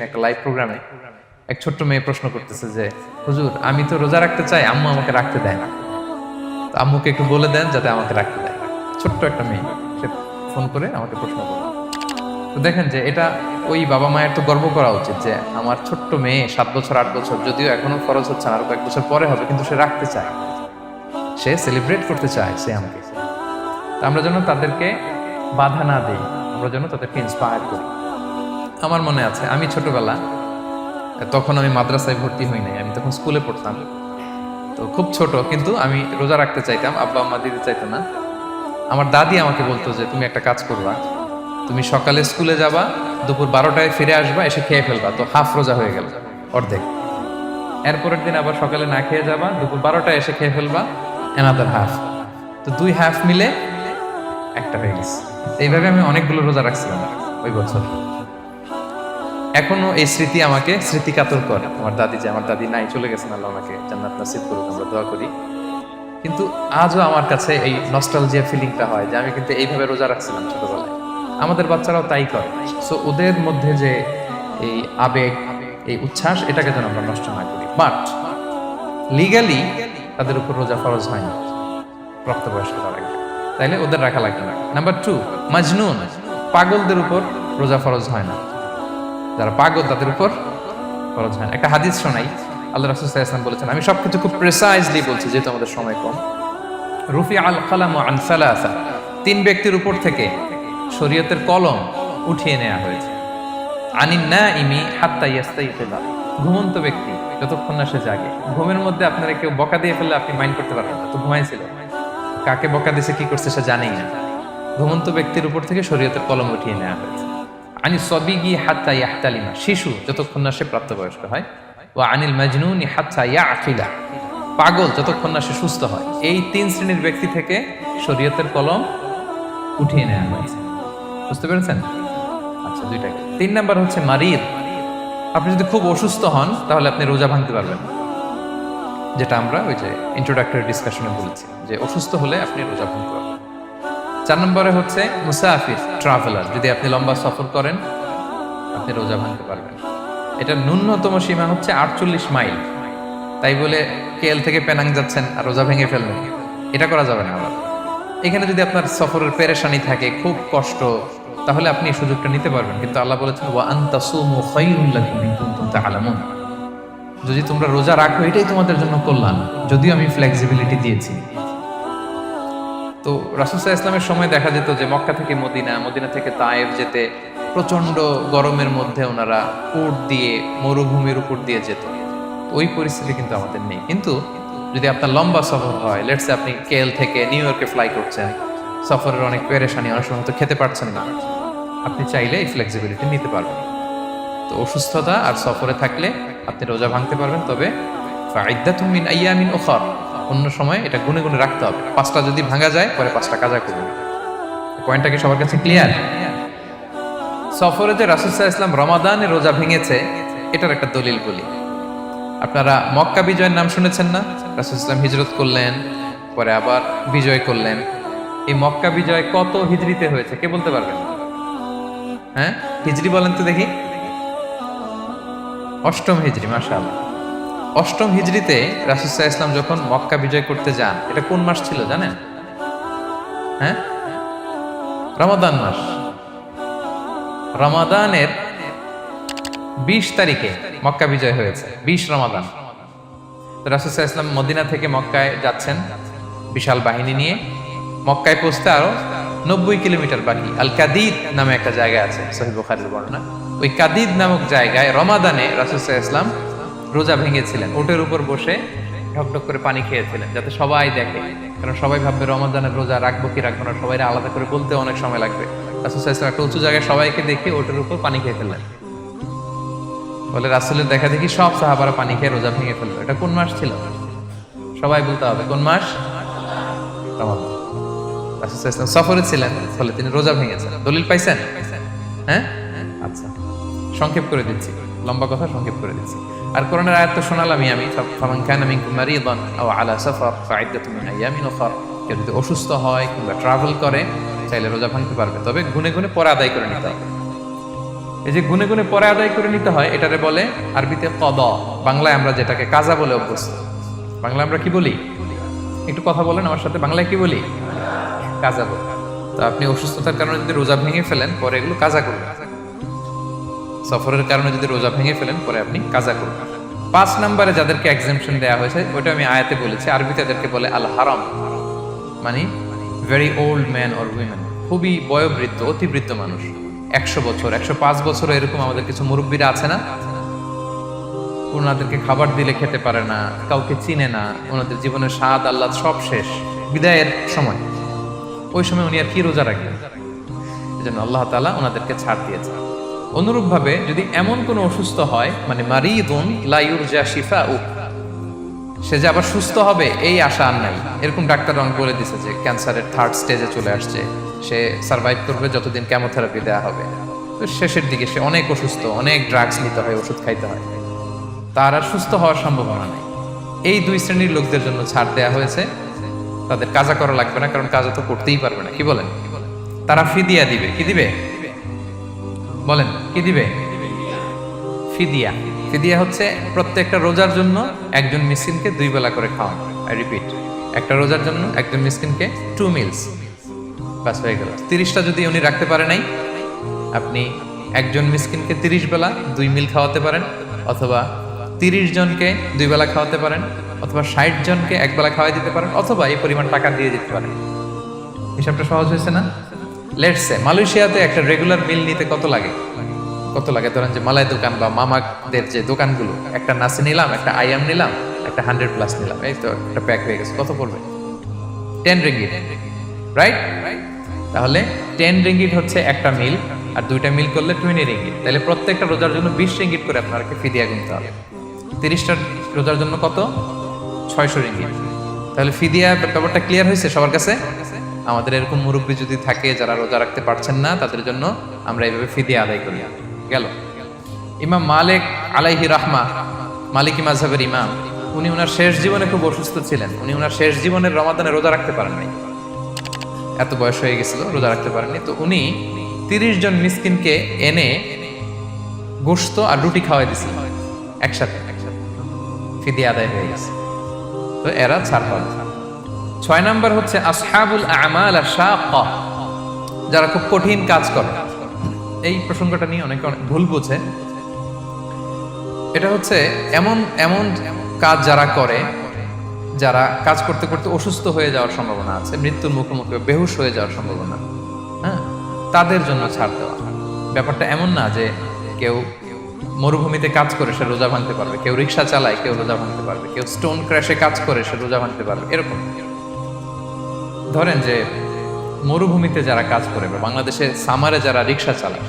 একটা লাইভ প্রোগ্রামে এক ছোট্ট মেয়ে প্রশ্ন করতেছে যে হুজুর আমি তো রোজা রাখতে চাই, আম্মু আমাকে রাখতে দেয় না, তো আম্মুকে একটু বলে দেন যাতে আমাকে রাখতে দেয়। ছোট্ট একটা মেয়ে, সে ফোন করে আমাকে প্রশ্ন করলো। তো দেখেন যে এটা ওই বাবা মায়ের তো গর্ব করা উচিত যে আমার ছোট্ট মেয়ে 7 বছর 8 বছর, যদিও এখনো ফরজ হচ্ছে না, আরো কয়েক বছর পরে হবে, কিন্তু সে রাখতে চায়, সে সেলিব্রেট করতে চায় সে আমাকে। তো আমরা যেন তাদেরকে বাধা না দিই, আমরা যেন তাদেরকে ইন্সপায়ার করি। আমার মনে আছে আমি ছোটবেলা, তখন আমি মাদ্রাসায় ভর্তি হই নাই, আমি তখন স্কুলে পড়তাম, তো খুব ছোট, কিন্তু আমি রোজা রাখতে চাইতাম, আব্বা আম্মা দিতে চাইতো না। আমার দাদি আমাকে বলতো যে তুমি একটা কাজ করবা, তুমি সকালে স্কুলে যাবা, দুপুর 12টায় ফিরে আসবা, এসে খেয়ে ফেলবা, তো হাফ রোজা হয়ে গেল, অর্ধেক। এরপরের দিন আবার সকালে না খেয়ে যাবা, দুপুর 12টায় এসে খেয়ে ফেলবা, এনাদার হাফ, তো 2 হাফ মিলে একটা হয়ে গেছে। এইভাবে আমি অনেকগুলো রোজা রাখছিলাম ওই বছর। এখনো এই স্মৃতি আমাকে স্মৃতিকাতর করে। আমার দাদি, যে আমার দাদি নাই, চলে গেছেন, আল্লাহ আমাকে জান্নাত নসিব করুক, আমরা দোয়া করি। কিন্তু আজও আমার কাছে এই নস্টালজিয়া ফিলিংটা হয় যে আমি কিন্তু এইভাবে রোজা রাখছিলাম ছোটবেলায়। আমাদের বাচ্চারাও তাই করে। সো ওদের মধ্যে যে এই আবেগ, এই উচ্ছ্বাস, এটাকে যেন আমরা নষ্ট না করি। বাট লিগালি তাদের উপর রোজা ফরজ হয় না প্রাপ্তবয়স্ক হওয়ার আগে, তাইলে ওদের রাখা লাগবে না। নাম্বার 2, মাজনুন, পাগলদের উপর রোজা ফরজ হয় না। যারা পাগল তাদের উপর ফরজ হয় না। একটা হাদিস শোনাই, আল্লাহ রাসূল সাল্লাল্লাহু আলাইহি ওয়াসাল্লাম বলেছেন, আমি সবকিছু খুব প্রিসাইজলি বলছি যেহেতু আমাদের সময় কম। রুফি আল কালামু আন সালাসা, 3 ব্যক্তির উপর থেকে শরীয়তের কলম উঠিয়ে নেওয়া হয়েছে। আনিন নাইমি হাত্তা ইয়াস্তাইকিযা, ঘুমন্ত ব্যক্তি যতক্ষণ না সে জাগে। ঘুমের মধ্যে আপনারা কেউ বকা দিয়ে ফেললে আপনি মাইন্ড করতে পারবেন না, তো ঘুমাইছিল, কাকে বকা দিছে কি করছে সে জানেই না। ঘুমন্ত ব্যক্তির উপর থেকে শরীয়তের কলম উঠিয়ে নেওয়া হয়েছে। আনি সবিগি হাত্তা ইয়াহতালিমা, শিশু যতক্ষণ না সে প্রাপ্তবয়স্ক হয়। ওয়া আনিল মাজনুনি হাত্তা ইয়াকিলা, পাগল যতক্ষণ না সে সুস্থ হয়। এই 3 শ্রেণীর ব্যক্তি থেকে শরীয়তের কলম উঠিয়ে নেওয়া হয়েছে। বুঝতে পেরেছেন? আচ্ছা, 2টাকে। 3 নাম্বার হচ্ছে মারিদ, আপনি যদি খুব অসুস্থ হন তাহলে আপনি রোজা ভাঙতে পারবেন, যেটা আমরা ওই যে ইন্ট্রোডাক্টরি ডিসকাশনে বলেছি যে অসুস্থ হলে আপনি রোজা ভাঙতে পারবেন। 4 নম্বরে হচ্ছে মুসাফির, ট্রাভেলার, যদি আপনি লম্বা সফর করেন আপনি রোজা ভাঙতে পারবেন। এটা ন্যূনতম সীমা হচ্ছে 48 মাইল। তাই বলে কেএল থেকে পেনাং যাচ্ছেন আর রোজা ভেঙে ফেলবেন, এটা করা যাবে না। আবার এখানে যদি আপনার সফরের পেরেশানি থাকে, খুব কষ্ট, তাহলে আপনি এই সুযোগটা নিতে পারবেন। কিন্তু আল্লাহ বলেছেন ওয়া আনতাসুমু খায়রুল লাকুম ইন কুনতুম তা'লামুন, যদি তোমরা রোজা রাখো এটাই তোমাদের জন্য কল্যাণ, যদিও আমি ফ্লেক্সিবিলিটি দিয়েছি। তো রাসূল সাল্লাল্লাহু আলাইহি ওয়াসাল্লামের সময় দেখা যেত যে মক্কা থেকে মদিনা, মদিনা থেকে তায়েফ যেতে প্রচন্ড গরমের মধ্যে ওনারা উট দিয়ে মরুভূমির উপর দিয়ে যেত। ওই পরিস্থিতি কিন্তু আমাদের নেই। কিন্তু যদি আপনার লম্বা সফর হয়, লেটস সে আপনি কেএল থেকে নিউ ইয়র্কে ফ্লাই করছেন, সফরের অনেক পেরেশানি, অনেক সময় হয়তো খেতে পারছেন না, আপনি চাইলে এই ফ্লেক্সিবিলিটি নিতে পারবেন। তো অসুস্থতা আর সফরে থাকলে আপনি রোজা ভাঙতে পারবেন, তবে ফাইদ্দাতুম মিন আইয়ামিন উখর, অন্য সময় এটা গুনে গুনে রাখতে হবে। 5টা যদি ভাঙা যায় পরে 5টা কাজা করবেন। পয়েন্টটা কি সবার কাছে ক্লিয়ার? সফরে যে রাসূল সাল্লাল্লাহু আলাইহি ওয়াসাল্লাম রমাদানে রোজা ভেঙেছে, এটার একটা দলিল বলি। আপনারা মক্কা বিজয়ের নাম শুনেছেন না? রাসূল সাল্লাল্লাহু আলাইহি ওয়াসাল্লাম হিজরত করলেন, পরে আবার বিজয় করলেন। এই মক্কা বিজয় কত হিজরিতে হয়েছে কে বলতে পারবেন? হ্যাঁ, হিজরি বলেন তো দেখি। 8ম হিজরি, মাশাআল্লাহ। 8ম হিজরিতে রাসূল সাল্লাল্লাহু আলাইহি ওয়াসাল্লাম যখন মক্কা বিজয় করতে যান, এটা কোন মাস ছিল জানেন? হ্যাঁ, রমাদান মাস। রমাদানের 20 তারিখে মক্কা বিজয় হয়েছে, 20 রমাদান। তো রাসূল সাল্লাল্লাহু আলাইহি ওয়াসাল্লাম মদিনা থেকে মক্কায় যাচ্ছেন বিশাল বাহিনী নিয়ে। মক্কায় পৌঁছতে আরো 90 কিলোমিটার বাকি। আল কাদিদ নামে একটা জায়গা আছে, সহিহ বুখারীর বর্ণনা। ওই কাদিদ নামক জায়গায় রমাদানে রাসূল সাল্লাল্লাহু আলাইহি ওয়াসাল্লাম রোজা ভেঙেছিলেন, উটের উপর বসে ঢকঢক করে পানি খেয়েছিলেন, যাতে সবাই দেখে। কারণ সবাই ভাববে রমাদানের রোজা রাখবো কি রাখবো না, সবাই আলাদা করে বলতে অনেক সময় লাগবে। রাসূল সাল্লাল্লাহু আলাইহি ওয়াসাল্লাম একটা উঁচু জায়গায় সবাইকে দেখে উটের উপর পানি খেয়ে ফেললেন। বলে রাসূলের দেখা দেখি সব সাহাবারা পানি খেয়ে রোজা ভেঙে ফেললো। এটা কোন মাস ছিল? সবাই বলতে হবে কোন মাস? রমাদান। রাসূল সাল্লাল্লাহু আলাইহি ওয়াসাল্লাম সফরে ছিলেন, ফলে তিনি রোজা ভেঙেছেন। দলিল পাইছেন? হ্যাঁ, আচ্ছা, সংক্ষেপ করে দিচ্ছি, লম্বা কথা সংক্ষেপ করে দিচ্ছি। আর কোরআনের আয়াত তো শোনালামই আমি, ফামান কানা মিনকুম মারিদান আও আলা সাফার ফাইদ্দাতুম মিন আইয়ামিন উখর, কেউ যদি অসুস্থ হয় কিংবা ট্রাভেল করে চাইলে রোজা ভাঙতে পারবে, তবে গুনে গুনে পরে আদায় করে নিতে হবে। এই যে গুনে গুনে পরে আদায় করে নিতে হয়, এটারে বলে আরবিতে কদা, বাংলায় আমরা যেটাকে কাজা বলে অভ্যস্ত। বাংলায় আমরা কি বলি? একটু কথা বলেন আমার সাথে, বাংলায় কি বলি? কাজা বলি। তো আপনি অসুস্থতার কারণে যদি রোজা ভেঙে ফেলেন, পরে এগুলো কাজা করবেন। সফরের কারণে যদি রোজা ভেঙে ফেলেন, পরে আপনি কাজা করবেন। 5 নম্বরে যাদেরকে এক্সাম্পশন দেওয়া হয়েছে, ওইটা আমি আয়াতে বলেছি, আরবিতে এদেরকে বলে আল হারাম, মানে very old man or women, খুবই বয়োবৃদ্ধ, অতিবৃদ্ধ মানুষ, 100 বছর 105 বছর, এরকম আমাদের কিছু মুরব্বীরা আছে না, ওনাদেরকে খাবার দিলে খেতে পারে না, কাউকে চিনে না, ওনাদের জীবনের স্বাদ আহ্লাদ সব শেষ, বিদায়ের সময়, ওই সময় উনি আর কি রোজা রাখবেন? এই জন্য আল্লাহ তাআলা ওনাদেরকে ছাড় দিয়েছে। অনুরূপভাবে যদি এমন কোনো অসুস্থ হয়, মানে মারিদুন লা ইউরজা শিফাউ, সে যে আবার সুস্থ হবে এই আশা আর নাই, এরকম ডাক্তার অনেক বলে দিছে যে ক্যান্সারের 3rd স্টেজে চলে আসছে, সে সার্ভাইভ করবে যতদিন কেমোথেরাপি দেওয়া হবে, তো শেষের দিকে সে অনেক অসুস্থ, অনেক ড্রাগস নিতে হয়, ওষুধ খাইতে হয়, তার আর সুস্থ হওয়ার সম্ভাবনা নেই। এই 2 শ্রেণীর লোকদের জন্য ছাড় দেওয়া হয়েছে, তাদের কাজা করা লাগবে না, কারণ কাজা তো করতেই পারবে না। কি বলেন? তারা ফিদিয়া দিবে। কি দিবে বলেন? কি দিবে? ফিদিয়া। ফিদিয়া হচ্ছে প্রত্যেকটা রোজার জন্য একজন মিসকিনকে 2 বেলা করে খাওয়ানো। আই রিপিট, একটা রোজার জন্য একজন মিসকিনকে 2 মিলস, বাস হয়ে গেল। 30টা যদি উনি রাখতে পারে নাই, আপনি একজন মিসকিনকে 30 বেলা 2 মিল খাওয়াতে পারেন, অথবা 30 জনকে 2 বেলা খাওয়াতে পারেন, অথবা 60 জনকে 1 বেলা খাওয়াই দিতে পারেন, অথবা এই পরিমাণ টাকা দিয়ে দিতে পারেন। হিসাবটা সহজ হয়েছে না? লেটস সে মালয়েশিয়াতে একটা রেগুলার মিল নিতে কত লাগে? কত লাগে? ধরেন যে মালাই দোকান বা মামাদের যে দোকানগুলো, একটা নাসি নিলাম, একটা আইয়াম নিলাম, একটা 100+ নিলাম, এই তো একটা প্যাক হয়ে গেছে। কত পড়বে? 10 রিঙ্গিট, রাইট? তাহলে 10 রিঙ্গিট হচ্ছে একটা মিল, আর 2টা মিল করলে 20 রিঙ্গিট। তাহলে প্রত্যেকটা রোজার জন্য 20 রিঙ্গিট করে আপনাকে ফিদিয়া গুনতে হবে। 30টা রোজার জন্য কত? 600 রিঙ্গিট। তাহলে ফিদিয়া ব্যাপারটা ক্লিয়ার হয়েছে সবার কাছে? আমাদের এরকম মুরব্বী যদি থাকে যারা রোজা রাখতে পারছেন না, তাদের জন্য আমরা এইভাবে ফিদিয়া আদায় করি। গেল। ইমাম মালিক আলাইহি রাহমা, মালিকি মাযহাবের ইমাম, উনি ওনার শেষ জীবনে খুব অসুস্থ ছিলেন। উনি ওনার শেষ জীবনের রমাদানে রোজা রাখতে পারেন নাই, এত বয়স হয়ে গেছিল, রোজা রাখতে পারেননি। তো উনি 30 জন মিসকিনকে এনে গোশত আর রুটি খাওয়াই দিয়েছিলেন একসাথে, ফিদিয়া আদায় হয়ে গেছে। তো এরা ছাড় পাবে। 6 নাম্বার হচ্ছে আসহাবুল আমাল আশ-শাক্কা, যারা খুব কঠিন কাজ করে। এই প্রসঙ্গটা নিয়ে অনেকে অনেক ভুল বোঝে। এটা হচ্ছে এমন এমন কাজ যারা করে, যারা কাজ করতে করতে অসুস্থ হয়ে যাওয়ার সম্ভাবনা আছে, মৃত্যুর মুখোমুখি, বেহুশ হয়ে যাওয়ার সম্ভাবনা, হ্যাঁ, তাদের জন্য ছাড় দেওয়া। ব্যাপারটা এমন না যে কেউ মরুভূমিতে কাজ করে সে রোজা ভাঙতে পারবে, কেউ রিক্সা চালায় কেউ রোজা ভাঙতে পারবে, কেউ স্টোন ক্র্যাশে কাজ করে সে রোজা ভাঙতে পারবে, এরকম। ধরেন যে মরুভূমিতে যারা কাজ করে, বা বাংলাদেশে সামারে যারা রিক্সা চালায়,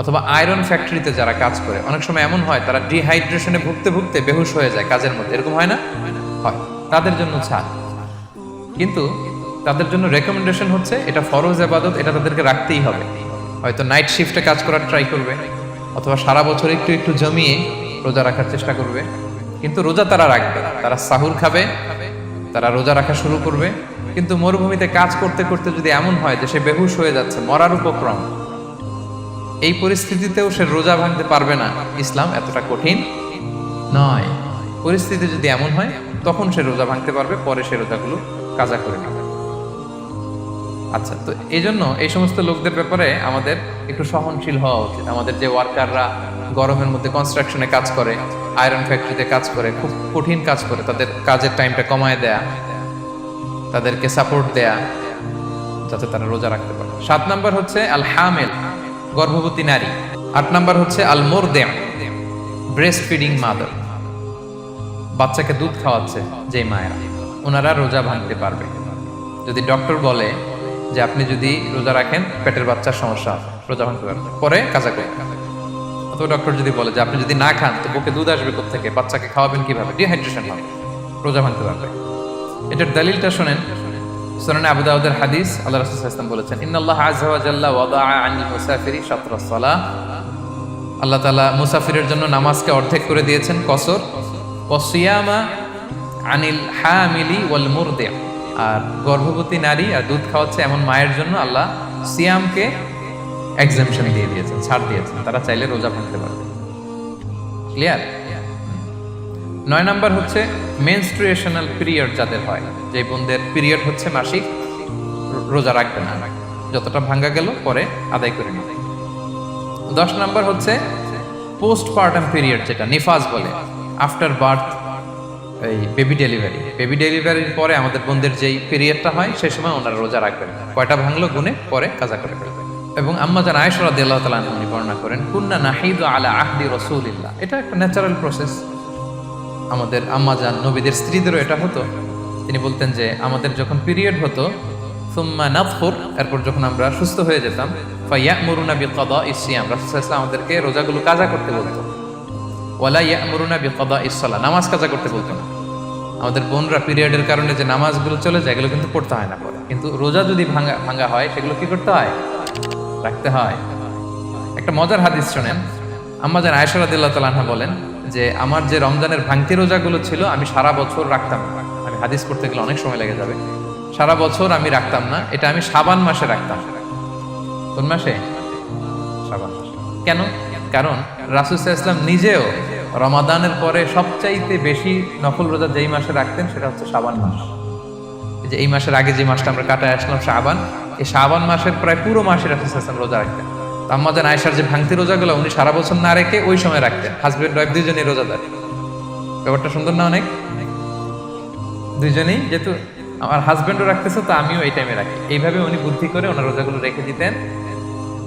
অথবা আয়রন ফ্যাক্টরিতে যারা কাজ করে, অনেক সময় এমন হয় তারা ডিহাইড্রেশনে ভুগতে ভুগতে বেহুশ হয়ে যায় কাজের মধ্যে, এরকম হয় না? হয়। তাদের জন্য ছাড়, কিন্তু তাদের জন্য রেকমেন্ডেশন হচ্ছে এটা ফরজ ইবাদত, এটা তাদেরকে রাখতেই হবে। হয়তো নাইট শিফটে কাজ করার ট্রাই করবে, অথবা সারা বছর একটু একটু জমিয়ে রোজা রাখার চেষ্টা করবে, কিন্তু রোজা তারা রাখবে, তারা সাহুর খাবে, তারা রোজা রাখা শুরু করবে। কিন্তু মরুভূমিতে কাজ করতে করতে যদি এমন হয় যে সে বেহুশ হয়ে যাচ্ছে, মরার উপক্রম, এই পরিস্থিতিতেও সে রোজা ভাঙতে পারবে না, ইসলাম এতটা কঠিন নয়। পরিস্থিতি যদি এমন হয় তখন সে রোজা ভাঙতে পারবে, পরে সে রোজাগুলো কাজা করে নেবে। আচ্ছা, তো এই জন্য এই সমস্ত লোকদের ব্যাপারে আমাদের একটু সহনশীল হওয়া উচিত। আমাদের যে ওয়ার্কাররা গরমের মধ্যে কনস্ট্রাকশনে কাজ করে, আয়রন ফ্যাক্টরিতে কাজ করে, খুব কঠিন কাজ করে, তাদের কাজের টাইমটা কমায় দেয়া, তাদেরকে সাপোর্ট দেয়া, যাতে তারা রোজা রাখতে পারে। 7 নাম্বার হচ্ছে আল হামিল, গর্ভবতী নারী। 8 নাম্বার হচ্ছে আল মুরদিম, ব্রেস্ট ফিডিং মাদার, বাচ্চাকে দুধ খাওয়াচ্ছে যে মায়েরা, ওনারা রোজা ভাঙতে পারবে। যদি ডক্টর বলে যে আপনি যদি রোজা রাখেন পেটের বাচ্চার সমস্যা হবে, রোজা ভাঙতে পারবে, পরে কাজা করে। অথবা ডক্টর যদি বলে যে আপনি যদি না খান তো বুকে দুধ আসবে কোত্থেকে, বাচ্চাকে খাওয়াবেন কিভাবে, ডিহাইড্রেশন হবে, রোজা ভাঙতে পারবে। এটার দলিলটা শোনেন, সুনানে আবু দাউদের হাদিস, আল্লাহ রাসূল সাল্লাল্লাহু আলাইহি ওয়াসাল্লাম বলেছেন, ইন্নাল্লাহা আযজা ওয়া জাল্লা ওয়াদাআ আনিল মুসাফিরি শাতরাস সালাহ, আল্লাহ তাআলা মুসাফিরের জন্য নামাজকে অর্ধেক করে দিয়েছেন, কসর। ওয়া সিয়ামা আনিল হামিলি ওয়াল মুরদি, আর গর্ভবতী নারী আর দুধ খাওয়াচ্ছে এমন মায়ের জন্য আল্লাহ সিয়ামকে এক্সামশন দিয়ে দিয়েছেন, ছাড় দিয়েছেন, তারা চাইলে রোজা ভাঙতে পারবে। ক্লিয়ার? 9 নাম্বার হচ্ছে মেনস্ট্রুয়েশনাল পিরিয়ড যাদের হয়, যে বোনদের পিরিয়ড হচ্ছে মাসিক, রোজা রাখবে না, যতটা ভাঙ্গা গেল পরে আদায় করে নেবে। 10 নাম্বার হচ্ছে পোস্টপার্টাম পিরিয়ড, যেটা নিফাস বলে, আফটার বার্থ, এই বেবি ডেলিভারির পরে আমাদের বোনদের যেই পিরিয়ডটা হয় সেই সময় ওনারা রোজা রাখবেন না। কয়টা ভাঙলো গুনে পরে কাজা করে ফেলবেন। এবং আম্মা জান আয়েশা রাদিয়াল্লাহু তাআলা আনহা উনি বর্ণনা করেন, কুন্না নাহিদু আলা আহদি রাসূলিল্লাহ, এটা একটা ন্যাচারাল প্রসেস, আমাদের আম্মা জান নবীদের স্ত্রীদেরও এটা হতো। তিনি বলতেন যে আমাদের যখন পিরিয়ড হতো, সুম্মা নাতফুর, এরপর যখন আমরা সুস্থ হয়ে যেতাম, ফায়ামুরুনা বিকাদাইস সিয়াম, রাসূল সাল্লাল্লাহু আলাইহি ওয়াসাল্লাম আমাদেরকে রোজাগুলো কাজা করতে বলতো। ওয়ালা ইয়ামুরুনা বিকাদাইস সালাহ, নামাজ কাজা করতে বলতো না। আমাদের বোনরা পিরিয়ডের কারণে যে নামাজগুলো চলে যায় এগুলো কিন্তু পড়তে হয় না পরে, কিন্তু রোজা যদি ভাঙা হয় সেগুলো কি করতে হয়? রাখতে হয়। একটা মজার হাদিস শোনেন, আম্মা জান আয়েশা রাদিয়াল্লাহু তাআলা আনহা বলেন যে আমার যে রমজানের ভাঙতি রোজাগুলো ছিল আমি সারা বছর রাখতাম না। আমি হাদিস পড়তে গেলে অনেক সময় লেগে যাবে। সারা বছর আমি রাখতাম না, এটা আমি শাবান মাসে রাখতাম। কোন মাসে? শাবান মাসে। কেন? কারণ রাসূল সাল্লাল্লাহু আলাইহি ওয়াসাল্লাম নিজেও রমাদানের পরে সবচাইতে বেশি নফল রোজা যেই মাসে রাখতেন সেটা হচ্ছে শাবান মাস। এই যে এই মাসের আগে যে মাসটা আমরা কাটায় আসলাম শাবান, এই শাবান মাসের প্রায় পুরো মাসে রাসূল সাল্লাল্লাহু আলাইহি ওয়াসাল্লাম রোজা রাখতেন। তো আম্মা জান আয়েশার যে ভাঙতি রোজাগুলো উনি সারা বছর না রেখে ওই সময় রাখতেন। হাজবেন্ড ওয়াইফ দুইজনই রোজাদার। ব্যাপারটা সুন্দর না অনেক? দুইজনেই, যেহেতু আমার হাজবেন্ডও রাখতেছে তো আমিও এই টাইমে রাখি, এইভাবে উনি বুদ্ধি করে ওনার রোজাগুলো রেখে দিতেন।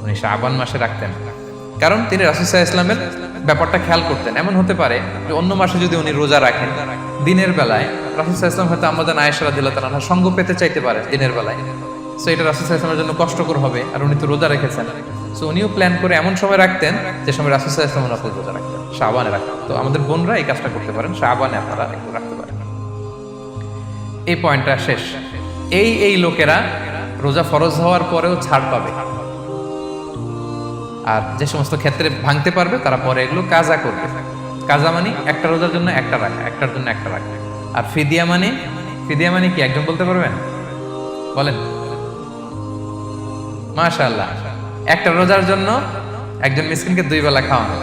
উনি শাবান মাসে রাখতেন কারণ তিনি রাসূল সাল্লাল্লাহু আলাইহি ওয়াসাল্লামের ব্যাপারটা খেয়াল করতেন। এমন হতে পারে যে অন্য মাসে যদি উনি রোজা রাখেন, দিনের বেলায় রাসূল সাল্লাল্লাহু আলাইহি ওয়াসাল্লাম হয়তো আম্মা জান আয়েশা রাদিয়াল্লাহু তাআলা আনহা সঙ্গ পেতে চাইতে পারে দিনের বেলায়। সো এটা রাসূল সাল্লাল্লাহু আলাইহি ওয়াসাল্লামের জন্য কষ্টকর হবে, আর উনি তো রোজা রেখেছেন। সো উনিও প্ল্যান করে এমন সময় রাখতেন যে সময় রাসূল সাল্লাল্লাহু আলাইহি ওয়াসাল্লাম রোজা রাখতেন, শাবানে রাখতেন। তো আমাদের বোনরা এই কাজটা করতে পারেন, শাবানে আপনারা একটু রাখতে পারেন। এই পয়েন্টটা শেষ। এই লোকেরা রোজা ফরজ হওয়ার পরেও ছাড় পাবে, আর যে সমস্ত ক্ষেত্রে ভাঙতে পারবে তারা পরে এগুলো কাজা করবে। কাজা মানে একটা রোজার জন্য একটা রাখা, একটার জন্য একটা রাখা। আর ফিদিয়া মানে কি একজন বলতে পারবেন? বলেন। মাশাআল্লাহ, একটা রোজার জন্য একজন মিসকিনকে 2 বেলা খাওয়ানো।